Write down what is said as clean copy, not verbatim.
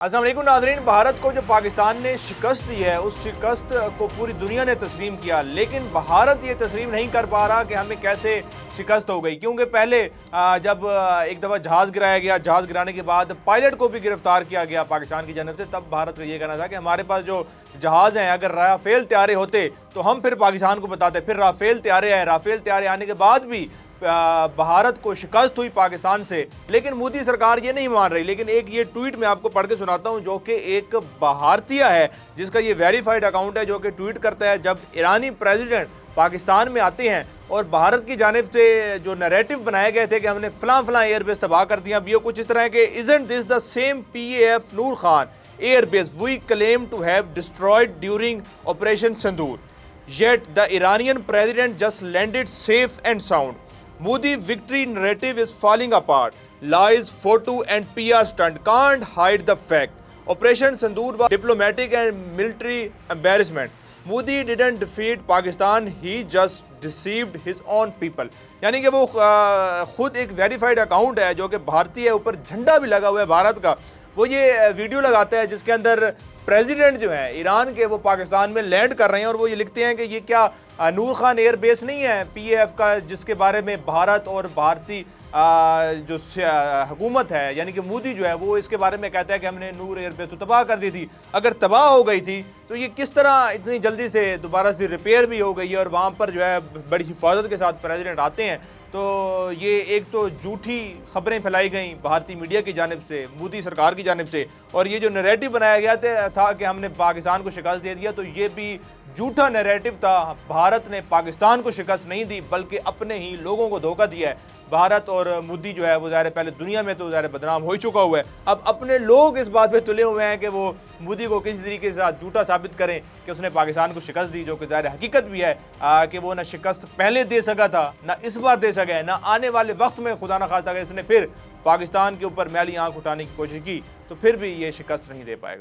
अस्सलाम वालेकुम नाज़रीन। भारत को जो पाकिस्तान ने शिकस्त दी है उस शिकस्त को पूरी दुनिया ने तस्लीम किया, लेकिन भारत ये तस्लीम नहीं कर पा रहा कि हमें कैसे शिकस्त हो गई। क्योंकि पहले जब एक दफ़ा जहाज़ गिराया गया, जहाज़ गिराने के बाद पायलट को भी गिरफ्तार किया गया पाकिस्तान की जानब से, तब भारत का ये कहना था कि हमारे पास जो जहाज़ हैं, अगर राफेल तैयारे होते तो हम फिर पाकिस्तान को बताते। फिर राफेल तैयारे आए, राफेल तैयारे आने के बाद भी भारत को शिकस्त हुई पाकिस्तान से, लेकिन मोदी सरकार ये नहीं मान रही। लेकिन एक ये ट्वीट मैं आपको पढ़ के सुनाता हूं जो कि एक भारतीय है जिसका ये वेरीफाइड अकाउंट है, जो कि ट्वीट करता है जब ईरानी प्रेसिडेंट पाकिस्तान में आते हैं और भारत की जानिब से जो नैरेटिव बनाए गए थे कि हमने फलां फलां एयरबेस तबाह कर दिया, ये कुछ इस तरह के isn't this the same PAF Noor Khan airbase we claim to have destroyed during operation Sindoor, yet the Iranian president just landed safe and sound. Modi victory narrative is falling apart. Lies, photo and PR stunt can't hide the fact. Operation Sindoor was diplomatic and military embarrassment. Modi didn't defeat Pakistan, he just deceived his own people. यानी कि वो खुद एक verified account है जो कि भारतीय है, ऊपर झंडा भी लगा हुआ है भारत का। वो ये वीडियो लगाता है जिसके अंदर प्रेसिडेंट जो है ईरान के वो पाकिस्तान में लैंड कर रहे हैं और वो ये लिखते हैं कि ये क्या नूर खान एयरबेस नहीं है PAF का, जिसके बारे में भारत और भारतीय जो हुकूमत है यानी कि मोदी जो है वो इसके बारे में कहता है कि हमने नूर एयरबेस तो तबाह कर दी थी। अगर तबाह हो गई थी तो ये किस तरह इतनी जल्दी से दोबारा से रिपेयर भी हो गई है और वहाँ पर जो है बड़ी हिफाजत के साथ प्रेसिडेंट आते हैं। तो ये एक तो झूठी खबरें फैलाई गई भारतीय मीडिया की जानिब से, मोदी सरकार की जानिब से, और ये जो नैरेटिव बनाया गया था कि हमने पाकिस्तान को शिकस्त दे दिया, तो ये भी झूठा नैरेटिव था। भारत ने पाकिस्तान को शिकस्त नहीं दी बल्कि अपने ही लोगों को धोखा दिया है। भारत और मोदी जो है वो ज़ाहिर पहले दुनिया में तो ज़ाहिर बदनाम हो ही चुका हुआ है, अब अपने लोग इस बात पे तुले हुए हैं कि वो मोदी को किसी तरीके से झूठा साबित करें कि उसने पाकिस्तान को शिकस्त दी, जो कि ज़ाहिर हकीकत भी है कि वो ना शिकस्त पहले दे सका था, ना इस बार दे सका है, ना आने वाले वक्त में खुदा न खास्ता अगर इसने फिर पाकिस्तान के ऊपर मैली आंख उठाने की कोशिश की तो फिर भी ये शिकस्त नहीं दे पाएगा।